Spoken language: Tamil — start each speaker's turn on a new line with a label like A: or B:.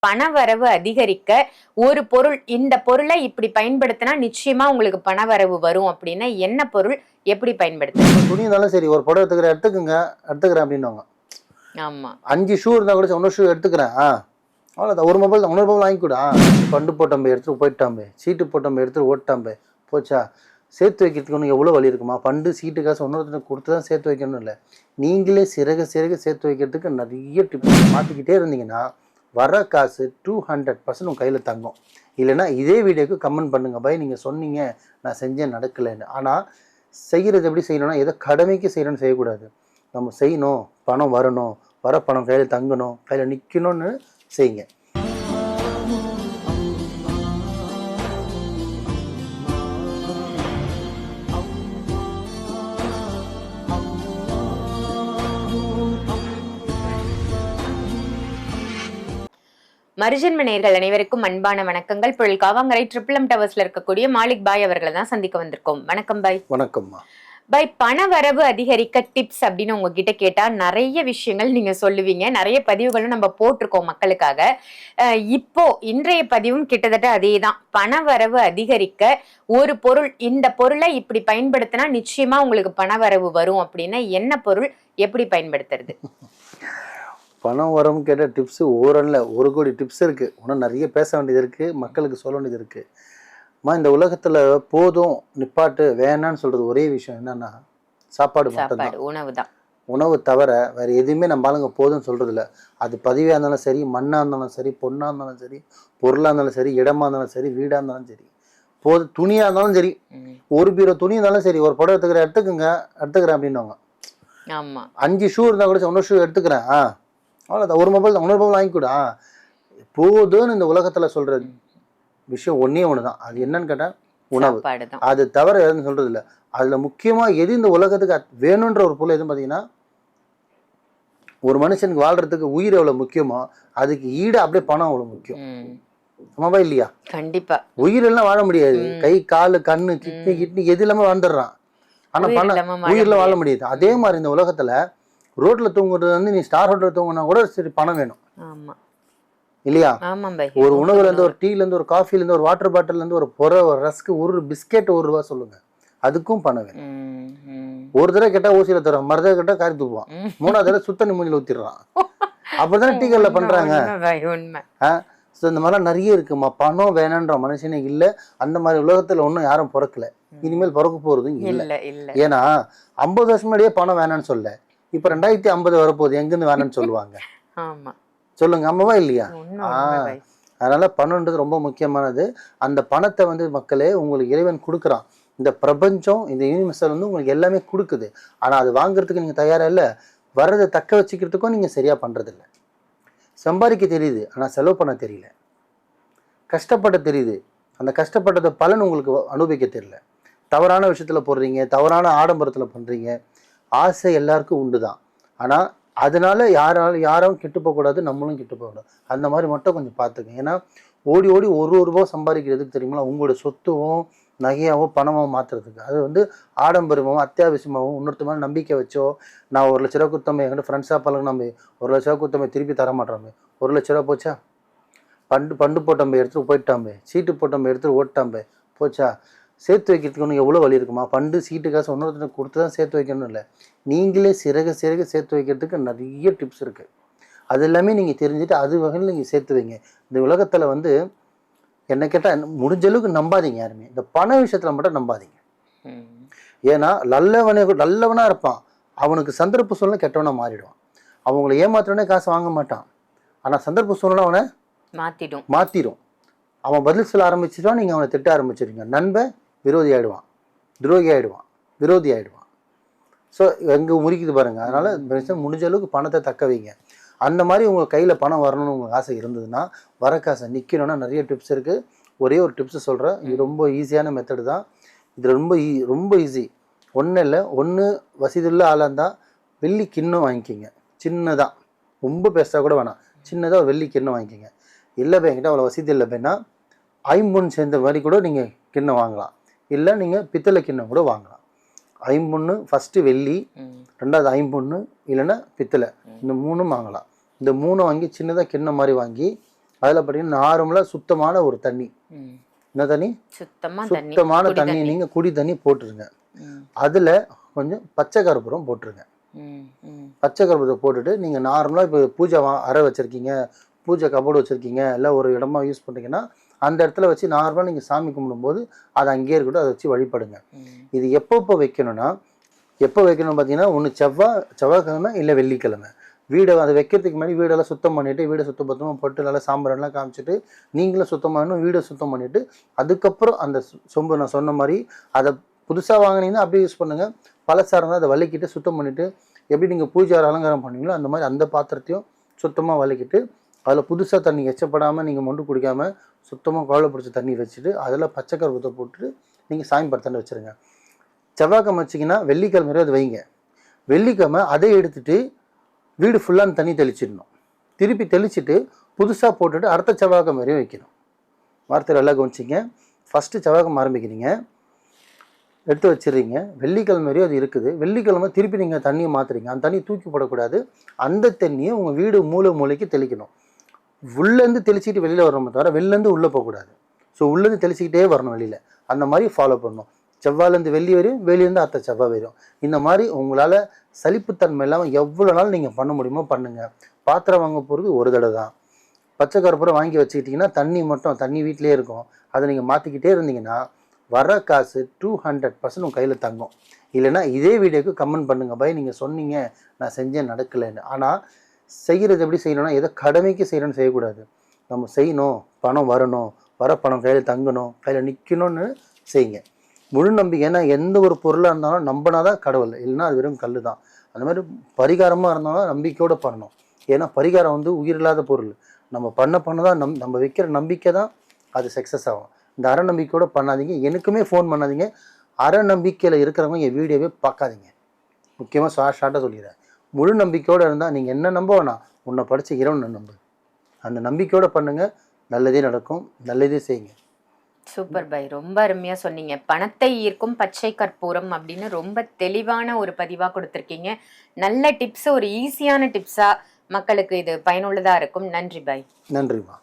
A: பணவரவு அதிகரிக்க ஒரு பொருள், இந்த பொருளை இப்படி பயன்படுத்தினா நிச்சயமா உங்களுக்கு பணவரவு வரும் அப்படின்னா என்ன பொருள், எப்படி பயன்படுத்துறது?
B: துணி இருந்தாலும் சரி, ஒரு படம் எடுத்துக்கிறேன் அப்படின்னுவாங்க.
A: ஆமா.
B: 5 ஷூ இருந்தா கூட இன்னொரு ஷூ எடுத்துக்கிறேன். அவ்வளோதான். ஒரு மொபைல் தான், இன்னொரு மொபைல் வாங்கிக்கூடா. ஃபண்டு போட்டம்பே எடுத்துட்டு போயிட்டாம்பே, சீட்டு போட்டம்பே எடுத்துட்டு ஓட்டாம்பே போச்சா. சேர்த்து வைக்கிறதுக்கு ஒன்று எவ்வளோ வழி இருக்குமா? ஃபண்டு சீட்டு காசு இன்னொருத்தனை கொடுத்து தான் சேர்த்து வைக்கணும் இல்லை, நீங்களே சிறக சேர்த்து வைக்கிறதுக்கு நிறைய டிப்ஸ் மாற்றிக்கிட்டே இருந்தீங்கன்னா வர காசு 200% உங்கள் கையில் தங்கும். இல்லைன்னா இதே வீடியோக்கு கமெண்ட் பண்ணுங்கள், பை நீங்கள் சொன்னீங்க நான் செஞ்சேன் நடக்கலைன்னு. ஆனால் செய்கிறது எப்படி செய்யணும்னா, ஏதோ கடமைக்கு செய்யணும்னு செய்யக்கூடாது. நம்ம செய்யணும், பணம் வரணும், வர பணம் கையில் தங்கணும், கையில் நிற்கணும்னு செய்யுங்க.
A: மருஜன்ம நேயர்கள் அனைவருக்கும் அன்பான வணக்கங்கள். பொருள் காவாங்கரை ட்ரிபிள் டவர்ஸ்ல இருக்கக்கூடிய மாலிக் பாய் அவர்களை தான் சந்திக்க வந்திருக்கோம். வணக்கம் பாய்.
B: வணக்கம்மா.
A: பாய், பணவரவு அதிகரிக்க டிப்ஸ் அப்படின்னு உங்ககிட்ட கேட்டா நிறைய விஷயங்கள் நீங்க சொல்லுவீங்க. நிறைய பதிவுகளும் நம்ம போட்டிருக்கோம் மக்களுக்காக. இப்போ இன்றைய பதிவும் கிட்டத்தட்ட அதே தான். பணவரவு அதிகரிக்க ஒரு பொருள், இந்த பொருளை இப்படி பயன்படுத்தினா நிச்சயமா உங்களுக்கு பணவரவு வரும் அப்படின்னா என்ன பொருள், எப்படி பயன்படுத்துறது?
B: பணம் வரும் கேட்ட டிப்ஸு ஓரல்ல 1 கோடி டிப்ஸ் இருக்குது. இன்னும் நிறைய பேச வேண்டியது இருக்குது, மக்களுக்கு சொல்ல வேண்டியது இருக்குது. இந்த உலகத்தில் போதும் நிப்பாட்டு வேணான்னு சொல்கிறது ஒரே விஷயம் என்னன்னா சாப்பாடு மட்டும்தான்,
A: உணவு தான்.
B: உணவு தவிர வேறு எதுவுமே நம்ம ஆளுங்க போதும்னு சொல்கிறது இல்லை. அது பதவியாக இருந்தாலும் சரி, மண்ணாக இருந்தாலும் சரி, பொண்ணாக இருந்தாலும் சரி, பொருளாக இருந்தாலும் சரி, இடமா இருந்தாலும் சரி, வீடாக இருந்தாலும் சரி, போதும். துணியாக இருந்தாலும் சரி, ஒரு பீரோ துணி இருந்தாலும் சரி, ஒரு படம் எடுத்துக்கிறேன் அப்படின்னுவாங்க.
A: ஆமாம்.
B: 5 ஷூ இருந்தால் கூட இன்னொரு ஷூ எடுத்துக்கிறேன். அவ்வளோதான். ஒரு மொபைல் தான், இன்னொரு மொபைல் வாங்கிக்கூடா. போதும்னு இந்த உலகத்தில் சொல்கிற விஷயம் ஒன்றே ஒன்று தான். அது என்னன்னு கேட்டால் உணவு. அது தவிர எதுன்னு சொல்கிறது இல்லை. அதில் முக்கியமாக எது இந்த உலகத்துக்கு வேணுன்ற ஒரு பொருள் எதுன்னு பார்த்தீங்கன்னா, ஒரு மனுஷனுக்கு வாழ்கிறதுக்கு உயிர் எவ்வளோ முக்கியமோ அதுக்கு ஈடு அப்படியே பணம் அவ்வளோ முக்கியம். ஆமாவா இல்லையா?
A: கண்டிப்பாக.
B: உயிர் எல்லாம் வாழ முடியாது. கை காலு கண்ணு கிட்னி எது இல்லாமல் வாழ்ந்துடுறான். ஆனால் பணம் உயிரில் வாழ முடியாது. அதே மாதிரி இந்த உலகத்தில் ரோட்டில் தூங்குறது வந்து நீ ஸ்டார் ஹோட்டலில் தூங்கினா கூட சரி பணம் வேணும். ஆமாம் இல்லையா? ஒரு உணவுலேருந்து, ஒரு டீலேருந்து, ஒரு காஃபிலேருந்து, ஒரு வாட்டர் பாட்டிலேருந்து, ஒரு ஒரு ரஸ்க்கு, ஒரு பிஸ்கெட் ₹1 சொல்லுங்க, அதுக்கும் பணம் வேணும். ஒரு தடவை கேட்டால் ஊசியில் தரோம், மறு தடவை கேட்டால் காரி தூக்குவான், 3ஆவது தடவை சுத்த மூஞ்சில் ஊற்றிடுறான். அப்படிதான் டீக்கல்ல பண்ணுறாங்க. ஸோ இந்த மாதிரிலாம் நிறைய இருக்குமா. பணம் வேணுன்ற மனுஷனே இல்லை. அந்த மாதிரி உலகத்தில் ஒன்றும் யாரும் பிறக்கல, இனிமேல் பிறக்க போகிறதும் இல்லை. ஏன்னா 50 வருஷம் முன்னாடியே பணம் வேணான்னு சொல்ல, இப்போ 2050 வரப்போகுது, எங்கேருந்து வேணான்னு சொல்லுவாங்க? ஆமாம் சொல்லுங்க, அம்மாவா இல்லையா? அதனால பணம்ன்றது ரொம்ப முக்கியமானது. அந்த பணத்தை வந்து மக்களே உங்களுக்கு இறைவன் கொடுக்குறான். இந்த பிரபஞ்சம், இந்த யூனிவர்சல் வந்து உங்களுக்கு எல்லாமே கொடுக்குது. ஆனால் அது வாங்குறதுக்கு நீங்கள் தயாராக இல்லை, வர்றதை தக்க வச்சுக்கிறதுக்கும் நீங்கள் சரியாக பண்ணுறதில்ல. சம்பாதிக்க தெரியுது, ஆனால் செலவு பண்ண தெரியல. கஷ்டப்பட தெரியுது, அந்த கஷ்டப்பட்டதை பலன் உங்களுக்கு அனுபவிக்க தெரியல. தவறான விஷயத்தில் போடுறீங்க, தவறான ஆடம்பரத்தில் பண்ணுறீங்க. ஆசை எல்லாருக்கும் உண்டு தான், ஆனால் அதனால யாரும் கெட்டு போகக்கூடாது, நம்மளும் கெட்டு போகக்கூடாது. அந்த மாதிரி மட்டும் கொஞ்சம் பார்த்துக்கங்க. ஏன்னா ஓடி ஒரு ரூபா சம்பாதிக்கிறதுக்கு தெரியுமா, உங்களோட சொத்துவும் நகையாகவும் பணமாகவும் மாற்றுறதுக்கு. அது வந்து ஆடம்பரமாகவும் அத்தியாவசியமாகவும் இன்னொருத்த மாதிரி நம்பிக்கை வச்சோ, நான் 1 லட்ச ரூபா கொடுத்தோமே, என்கிட்ட ஃப்ரெண்ட்ஸாக பழகு, நம்ம 1 லட்ச ரூபா கொடுத்தோமே திருப்பி தர மாட்டோமே, 1 லட்ச ரூபா போச்சா, பண்டு போட்டோம்பே எடுத்துகிட்டு போயிட்டாம்பே, சீட்டு போட்டோம்பே எடுத்துகிட்டு ஓட்டாம்பே போச்சா. சேர்த்து வைக்கிறதுக்கு ஒன்று எவ்வளோ வழி இருக்குமா? ஃபண்டு சீட்டு காசு இன்னொருத்தனை கொடுத்து தான் சேர்த்து வைக்கணும் இல்லை, நீங்களே சிறக சேர்த்து வைக்கிறதுக்கு நிறைய டிப்ஸ் இருக்குது. அது எல்லாமே நீங்கள் தெரிஞ்சுட்டு அது வகையில் நீங்கள் சேர்த்து வைங்க. இந்த உலகத்தில் வந்து என்ன கேட்டால் முடிஞ்ச அளவுக்கு நம்பாதீங்க யாருமே. இந்த பண விஷயத்தில் மட்டும் நம்பாதீங்க. ஏன்னா நல்லவனாக இருப்பான், அவனுக்கு சந்தர்ப்ப சூழ்நிலை கெட்டவனாக மாறிடுவான். அவங்கள ஏமாத்தினோடனே காசு வாங்க மாட்டான், ஆனால் சந்தர்ப்ப சூழ்நிலை அவனை மாற்றிடும். அவன் பதில் சொல்ல ஆரம்பிச்சிட்டான், நீங்கள் அவனை திட்ட ஆரம்பிச்சிருங்க. நண்பன் விரோதி ஆகிடுவான், துரோகி ஆகிடுவான், விரோதி ஆகிடுவான். ஸோ எங்கே முறிக்குது பாருங்கள். அதனால் முடிஞ்ச அளவுக்கு பணத்தை தக்க வைங்க. அந்த மாதிரி உங்கள் கையில் பணம் வரணும்னு உங்களுக்கு ஆசை இருந்ததுன்னா, வர காசை நிற்கணும்னா நிறைய டிப்ஸ் இருக்குது. ஒரே ஒரு டிப்ஸு சொல்கிறேன், இது ரொம்ப ஈஸியான மெத்தடு தான். இது ரொம்ப ஈஸி. ஒன்றும் இல்லை, ஒன்று வசதியுள்ள ஆளாக இருந்தால் வெள்ளி கிண்ணம் வாங்கிக்கிங்க. சின்னதாக, ரொம்ப பெருசாக கூட வேணாம், சின்னதாக வெள்ளி கிண்ணம் வாங்கிக்கிங்க. இல்லை என்கிட்ட அவ்வளோ வசதி இல்லை அப்படின்னா ஐம்பொன் சேர்ந்த மாதிரி கூட நீங்கள் கிண்ணம் வாங்கலாம். இல்லை நீங்கள் பித்தளை கிண்ணம் கூட வாங்கலாம். ஐம்பொன்று ஃபஸ்ட்டு வெள்ளி, 2வது ஐம்பொன்று, இல்லைன்னா பித்தளை, இந்த 3 வாங்கலாம். இந்த 3 வாங்கி சின்னதாக கிண்ணம் மாதிரி வாங்கி அதில் பார்த்தீங்கன்னா நார்மலாக சுத்தமான ஒரு தண்ணி, என்ன தண்ணி, சுத்தமான தண்ணி நீங்கள் குடி தண்ணி போட்டுருங்க. அதில் கொஞ்சம் பச்சை கற்பூரம் போட்டுருங்க. பச்சை கற்பூரத்தை போட்டுட்டு நீங்கள் நார்மலாக இப்போ பூஜை அறை வச்சுருக்கீங்க, பூஜை கபோர்டு வச்சுருக்கீங்க, இல்லை ஒரு இடமா யூஸ் பண்ணுறீங்கன்னா அந்த இடத்துல வச்சு நார்மலாக நீங்கள் சாமி கும்பிடும்போது அது அங்கேயே இருக்கட்டும், அதை வச்சு வழிபடுங்க. இது எப்போ வைக்கணும்னா, எப்போ வைக்கணும்னு பார்த்தீங்கன்னா ஒன்று செவ்வாய்க்கிழமை இல்லை வெள்ளிக்கிழமை. வீடை அதை வைக்கிறதுக்கு முன்னாடி வீடெல்லாம் சுத்தம் பண்ணிவிட்டு, வீடை சுத்தமாக போட்டு நல்லா சாம்பிரான்லாம் காமிச்சிட்டு நீங்களும் சுத்தமாகணும், வீடை சுத்தம் பண்ணிவிட்டு அதுக்கப்புறம் அந்த சொம்பு நான் சொன்ன மாதிரி அதை புதுசாக வாங்கினீங்கன்னா அப்படியே யூஸ் பண்ணுங்கள். பழசாக இருந்தால் அதை வலிக்கிட்டு சுத்தம் பண்ணிவிட்டு எப்படி நீங்கள் பூஜை அலங்காரம் பண்ணுவீங்களோ அந்த மாதிரி அந்த பாத்திரத்தையும் சுத்தமாக வலிக்கிட்டு அதில் புதுசாக தண்ணி எச்சப்படாமல் நீங்கள் மொண்டு குடிக்காமல் சுத்தமாக குழலை பிடிச்ச தண்ணி வச்சுட்டு அதில் பச்சை கற்பூரத்தை போட்டுட்டு நீங்கள் சாமி படத்தாண்டு வச்சுருங்க. செவ்வாய்க்கிழமை வச்சிங்கன்னா வெள்ளிக்கிழமை அது வைங்க. வெள்ளிக்கிழமை அதை எடுத்துகிட்டு வீடு ஃபுல்லாக தண்ணி தெளிச்சிடணும். திருப்பி தெளிச்சுட்டு புதுசாக போட்டுட்டு அடுத்த செவ்வாய்க்கிழமை வரையும் வைக்கணும். வார்த்தையில் எல்லாம் கவனிச்சிங்க. ஃபஸ்ட்டு செவ்வாய்க்கிழமை ஆரம்பிக்கிறீங்க, எடுத்து வச்சிடுறீங்க, வெள்ளிக்கிழமை வரையும் அது இருக்குது. வெள்ளிக்கிழமை திருப்பி நீங்கள் தண்ணியை மாற்றுறீங்க. அந்த தண்ணி தூக்கி போடக்கூடாது. அந்த தண்ணியை உங்கள் வீடு மூலைக்கு தெளிக்கணும். உள்ளேருந்து தெளிச்சிக்கிட்டு வெளியில் வரணும், தவிர வெளிலேருந்து உள்ளே போகக்கூடாது. ஸோ உள்ளேருந்து தெளிச்சிக்கிட்டே வரணும் வெளியில். அந்த மாதிரி ஃபாலோ பண்ணணும். செவ்வாயிலேருந்து வெள்ளி வரையும், வெளியிலேருந்து அடுத்த செவ்வாய் வரையும். இந்த மாதிரி உங்களால் சலிப்புத்தன்மை இல்லாமல் எவ்வளோ நாள் நீங்கள் பண்ண முடியுமோ பண்ணுங்கள். பாத்திரம் வாங்க போகிறது ஒரு தடவை தான். பச்சை கற்பூரம் வாங்கி வச்சுக்கிட்டிங்கன்னா தண்ணி வீட்டிலே இருக்கும். அதை நீங்கள் மாற்றிக்கிட்டே இருந்தீங்கன்னா வர காசு 200% உங்கள் கையில் தங்கும். இல்லைன்னா இதே வீடியோக்கு கமெண்ட் பண்ணுங்கள், பை நீங்கள் சொன்னீங்க நான் செஞ்சேன் நடக்கலைன்னு. ஆனால் செய்கிறது எப்படி செய்யணும்னா ஏதோ கடமைக்கு செய்யணும்னு செய்யக்கூடாது. நம்ம செய்யணும், பணம் வரணும், வர பணம் கையில் தங்கணும், கையில் நிற்கணும்னு செய்யுங்க. முழு நம்பிக்கை. ஏன்னா எந்த ஒரு பொருளாக இருந்தாலும் நம்பினா தான் கடவுள், இல்லைன்னா அது வெறும் கல் தான். அந்த மாதிரி பரிகாரமாக இருந்தாலும் நம்பிக்கையோடு பண்ணணும். ஏன்னா பரிகாரம் வந்து உயிரில்லாத பொருள். நம்ம பண்ண தான் நம்ம வைக்கிற நம்பிக்கை தான் அது சக்ஸஸ் ஆகும். இந்த அரை நம்பிக்கையோடு பண்ணாதீங்க. எனக்குமே ஃபோன் பண்ணாதீங்க. அரை நம்பிக்கையில் இருக்கிறவங்க என் வீடியோவே பார்க்காதீங்க. முக்கியமாக ஷார்ட்டாக சொல்லிடுறேன். முழு நம்பிக்கையோடு இருந்தால் நீங்கள் என்ன நம்ப வேணாம், உன்னை படித்த இறைவனை நம்பு. அந்த நம்பிக்கையோடு பண்ணுங்கள், நல்லதே நடக்கும், நல்லதே செய்யுங்க.
A: சூப்பர் பை, ரொம்ப அருமையா சொன்னீங்க. பணத்தை ஈர்க்கும் பச்சை கற்பூரம் அப்படின்னு ரொம்ப தெளிவான ஒரு பதிவா கொடுத்துருக்கீங்க. நல்ல டிப்ஸ், ஒரு ஈஸியான டிப்ஸா மக்களுக்கு இது பயனுள்ளதா இருக்கும். நன்றி பை.
B: நன்றிம்மா.